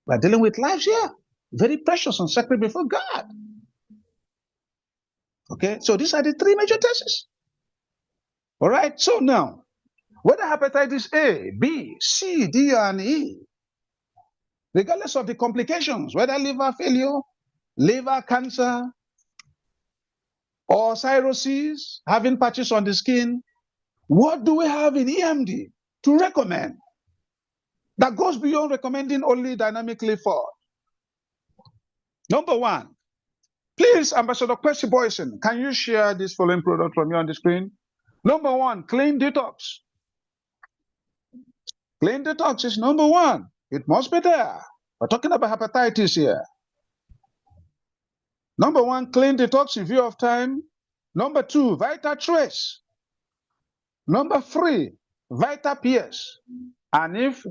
We're dealing with lives here. Very precious and sacred before God. Okay, so these are the three major tests. All right, so now, whether hepatitis A, B, C, D, and E, regardless of the complications, whether liver failure, liver cancer, or cirrhosis, having patches on the skin. What do we have in EMD to recommend that goes beyond recommending only dynamic leaf forward? Number one, please, Ambassador Kwesi Boyson, can you share this following product from you on the screen? Number one, clean detox. Clean detox is number one. It must be there. We're talking about hepatitis here. Number one, clean detox in view of time. Number two, Vita Trace. Number three, Vita PS. And if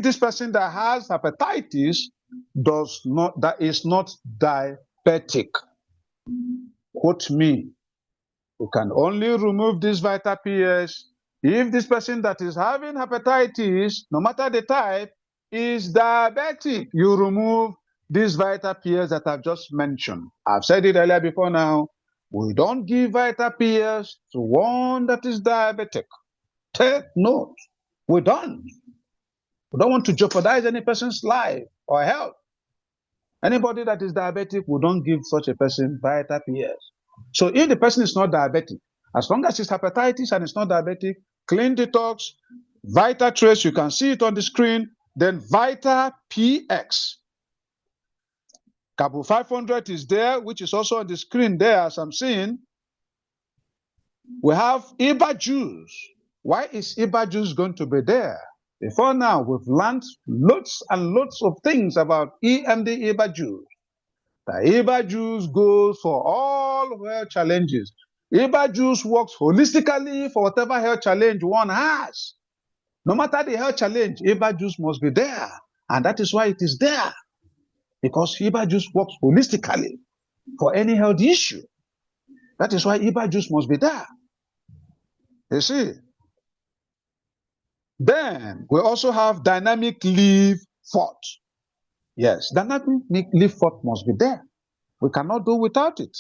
this person that has hepatitis that is not diabetic, quote me, you can only remove this Vita PS if this person that is having hepatitis, no matter the type, is diabetic. You remove this Vita PS that I've just mentioned. I've said it earlier before now. We don't give Vita PS to one that is diabetic. Take note. We don't. We don't want to jeopardize any person's life or health. Anybody that is diabetic, we don't give such a person Vita PS. So if the person is not diabetic, as long as it's hepatitis and it's not diabetic, clean detox, Vita Trace, you can see it on the screen, then Vita PX. Cabo 500 is there, which is also on the screen there as I'm seeing. We have Iba juice. Why is Iba juice going to be there? Before now, we've learned lots and lots of things about EMD Iba juice. The Iba juice goes for all health challenges. Iba juice works holistically for whatever health challenge one has. No matter the health challenge, Iba juice must be there. And that is why it is there. Because Iba juice works holistically for any health issue. That is why Iba juice must be there. You see? Then we also have dynamic leaf fort. Yes, dynamic leaf fort must be there. We cannot do without it.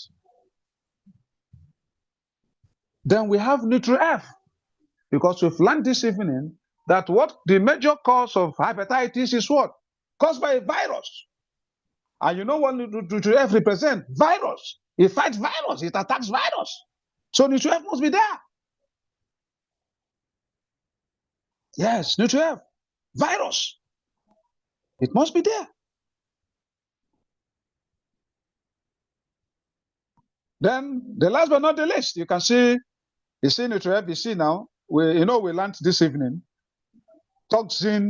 Then we have NutriF, because we've learned this evening that what the major cause of hepatitis is what? Caused by a virus. And you know what NutriF represents? Virus. It fights virus. It attacks virus. So NutriF must be there. Yes, NutriF. Virus. It must be there. Then the last but not the least, you can see, you see NutriF, you see now, we learned this evening, toxic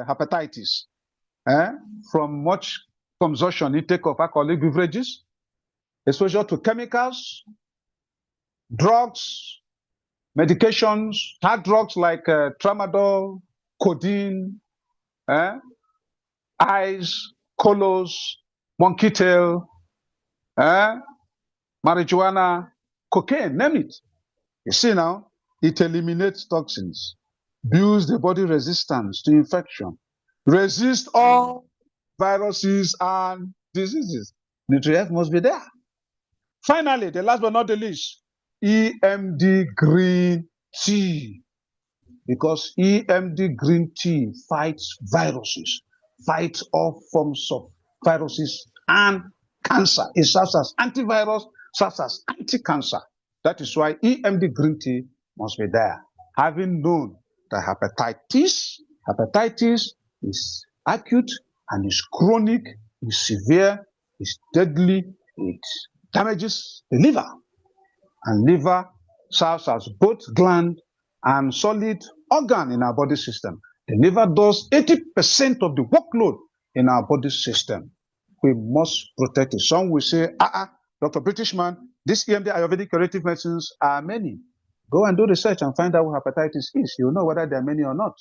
hepatitis from much consumption, intake of alcoholic beverages, exposure to chemicals, drugs, medications, hard drugs like tramadol, codeine, ice, colos, monkey tail, marijuana, cocaine, name it. You see now, it eliminates toxins, builds the body resistance to infection, resists all viruses and diseases. NutriF must be there. Finally, the last but not the least, EMD green tea. Because EMD green tea fights viruses, fights all forms of viruses and cancer. It serves as antivirus, serves as anti-cancer. That is why EMD green tea must be there. Having known that hepatitis is acute and is chronic, is severe, is deadly, it damages the liver. And liver serves as both gland and solid organ in our body system. The liver does 80% of the workload in our body system. We must protect it. Some will say, Dr. Britishman, these EMD Ayurvedic curative medicines are many. Go and do research and find out what hepatitis is. You'll know whether there are many or not.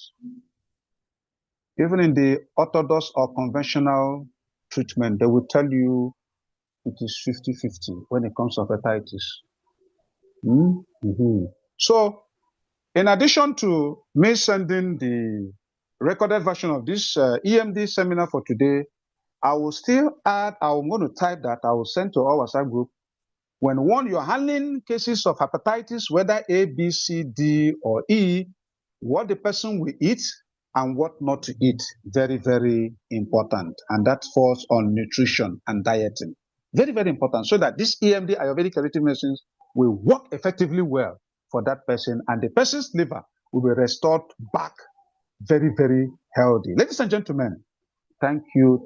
Even in the orthodox or conventional treatment, they will tell you it is 50-50 when it comes to hepatitis. So, in addition to me sending the recorded version of this EMD seminar for today, I will still add, I'm going to type that, I will send to our WhatsApp group. When you're handling cases of hepatitis, whether A, B, C, D, or E, what the person will eat, and what not to eat. Very, very important. And that falls on nutrition and dieting. Very, very important. So that this EMD, Ayurvedic curative medicines, will work effectively well for that person, and the person's liver will be restored back very, very healthy. Ladies and gentlemen, thank you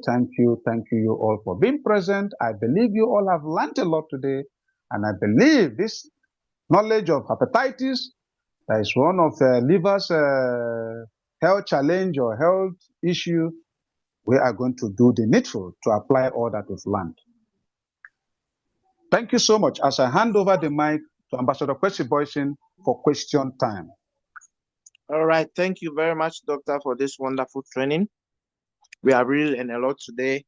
all for being present. I believe you all have learned a lot today, and I believe this knowledge of hepatitis, that is one of the liver's health challenge or health issue, we are going to do the needful to apply all that we've learned. Thank you so much. As I hand over the mic to Ambassador Kwesi Boyson for question time. All right. Thank you very much, Doctor, for this wonderful training. We have really learned a lot today.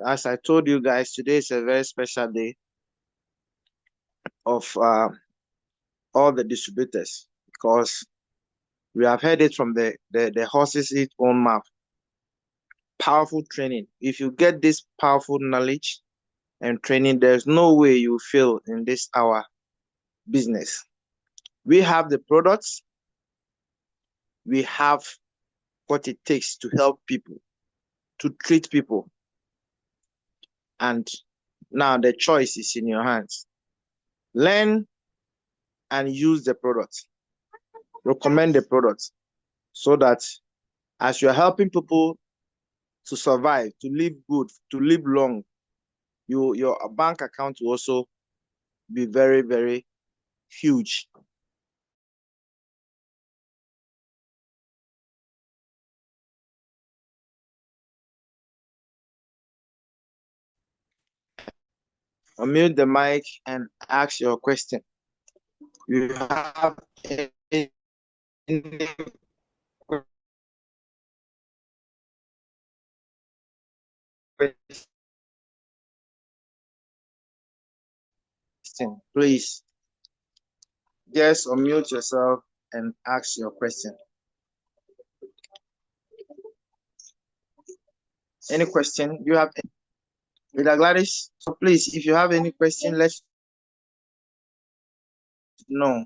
As I told you guys, today is a very special day of all the distributors, because we have heard it from the horse's own mouth. Powerful training. If you get this powerful knowledge and training, there's no way you fail in this our business. We have the products. We have what it takes to help people, to treat people. And now the choice is in your hands. Learn and use the products. Recommend the products, so that as you're helping people to survive, to live good, to live long, your bank account will also be very, very huge. Unmute the mic and ask your question. You have any question, please just unmute yourself and ask your question. Any question you have? Leader Gladys, so please, if you have any question, let's know,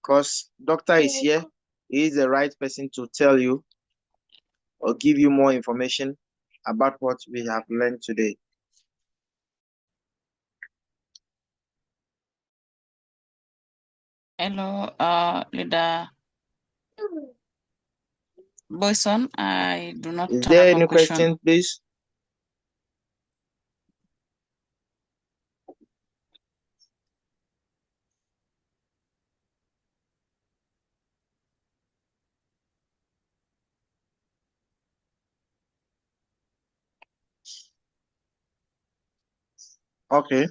because doctor is here. He is the right person to tell you or give you more information about what we have learned today. Hello, Leader Boyson. I do not Is have there a any question. question, please? Okay.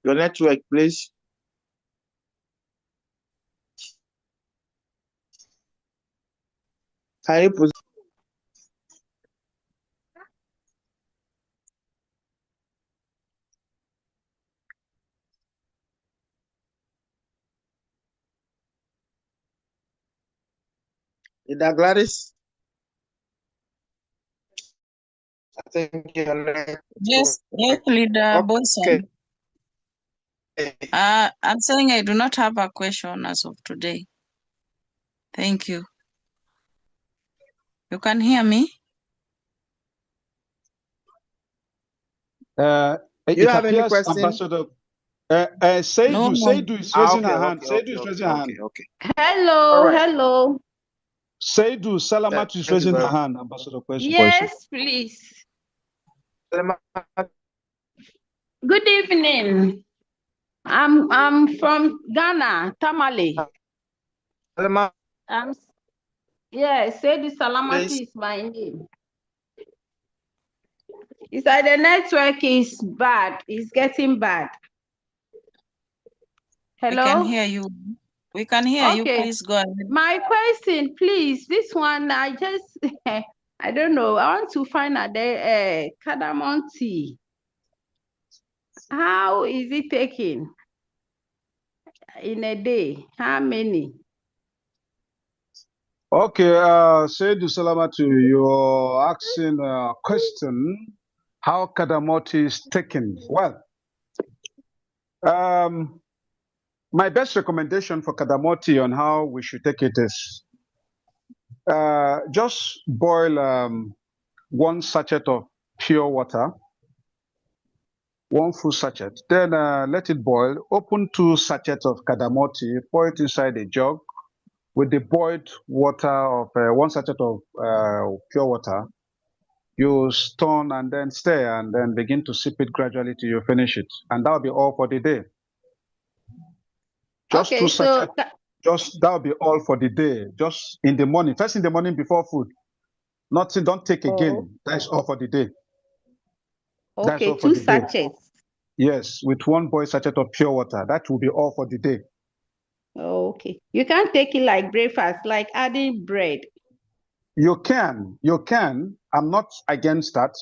Your network, please. Can you put Leader Gladys? I think your network. Yes, Leader Boyson. I'm saying I do not have a question as of today. Thank you. You can hear me? You have any question? Ambassador Seidu is raising her hand. Seidu is raising her hand. Okay. Hello, Right. hello. Seidu Salamatu is raising her hand, Ambassador Kwesi. Yes, please. Good evening. I'm from Ghana, Tamale. Yes, Seidu Salamatu is my name. It's like the network is bad. It's getting bad. Hello? We can hear you. We can hear you. Please go ahead. My question, please. This one, I just, I don't know. I want to find out the cardamom tea. How is it taken in a day? How many? Okay, Seidu Salamatu, you're asking a question, how Kadamoti is taken. Well, my best recommendation for Kadamoti on how we should take it is Just boil 1 sachet of pure water, 1 full sachet. Then let it boil. Open 2 sachets of kadamoti, pour it inside a jug with the boiled water of 1 sachet of pure water. You stir and then stir and then begin to sip it gradually till you finish it. And that'll be all for the day. Just Okay, 2 so sachets. That'll be all for the day. Just in the morning, first in the morning before food. Nothing, don't take again. That's all for the day. That's okay, all for 2 the day. sachets. Yes, with 1 boiled sachet of pure water. That will be all for the day. Okay. You can't take it like breakfast, like adding bread. You can. I'm not against that.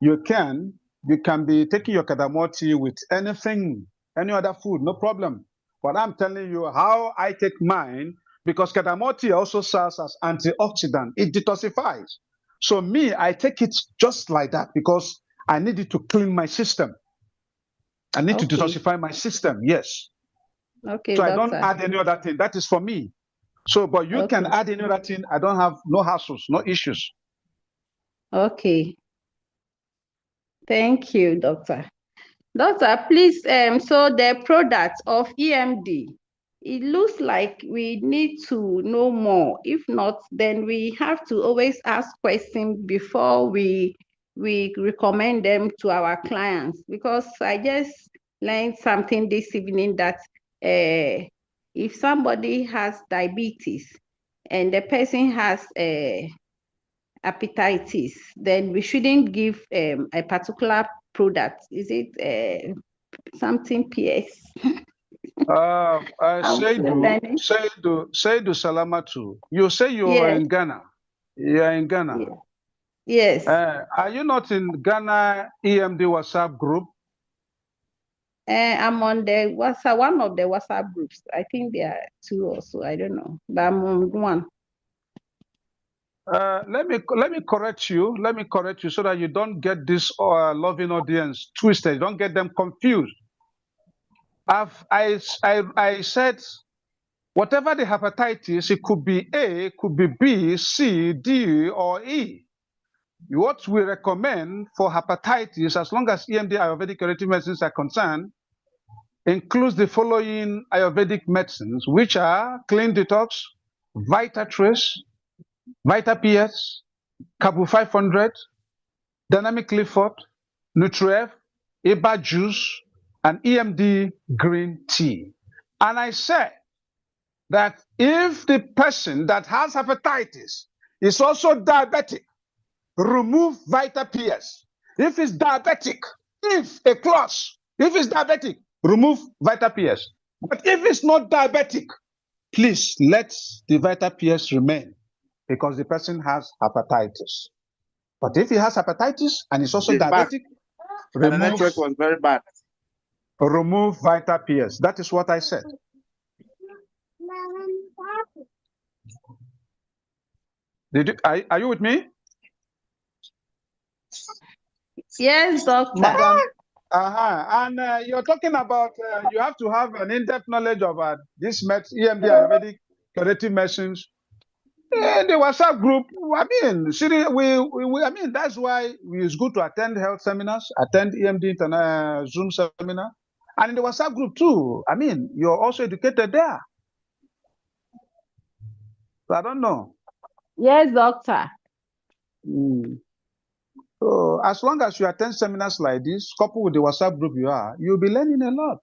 You can be taking your kadamoti with anything, any other food, no problem. But I'm telling you how I take mine, because kadamoti also serves as antioxidant. It detoxifies. So me, I take it just like that because I need it to clean my system. I need to detoxify my system, yes. Okay, So doctor. I don't add any other thing. That is for me. So, but you can add any other thing. I don't have no hassles, no issues. Okay. Thank you, doctor. Doctor, please, so the product of EMD, it looks like we need to know more. If not, then we have to always ask questions before we recommend them to our clients. Because I just learned something this evening that if somebody has diabetes and the person has hepatitis, then we shouldn't give a particular product. Is it something PS? Seidu Salamatu, you say you're in Ghana. You're in Ghana. Yes. Are you not in Ghana EMD WhatsApp group? I'm on the WhatsApp, one of the WhatsApp groups. I think there are 2 or so. I don't know, but I'm on one. Let me correct you. Let me correct you so that you don't get this loving audience twisted. Don't get them confused. I said whatever the hepatitis, it could be A, could be B, C, D, or E. What we recommend for hepatitis, as long as EMD Ayurvedic curative medicines are concerned, includes the following Ayurvedic medicines, which are Clean Detox, Vitatrace, Vita PS, Kabu 500, Dynamic Lifford, Nutriev, Iba Juice, and EMD Green Tea. And I said that if the person that has hepatitis is also diabetic, remove Vita PS. If it's diabetic, if it's diabetic, remove Vita PS. But if it's not diabetic, please let the Vita PS remain because the person has hepatitis. But if he has hepatitis and is also diabetic, the network was very bad. Remove Vita PS. That is what I said. Are you with me? Yes, doctor. Madam, and you're talking about you have to have an in-depth knowledge of this EMD Ayurvedic curative medicines. In the WhatsApp group, I mean, that's why it's good to attend health seminars, attend EMD Zoom seminar, and in the WhatsApp group too. I mean, you're also educated there. So I don't know. Yes, doctor. So as long as you attend seminars like this, coupled with the WhatsApp group you'll be learning a lot.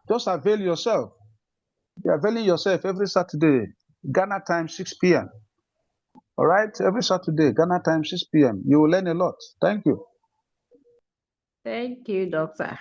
Just avail yourself. You're availing yourself every Saturday, Ghana time 6 p.m. All right, every Saturday, Ghana time 6 p.m. You will learn a lot. Thank you. Thank you, doctor.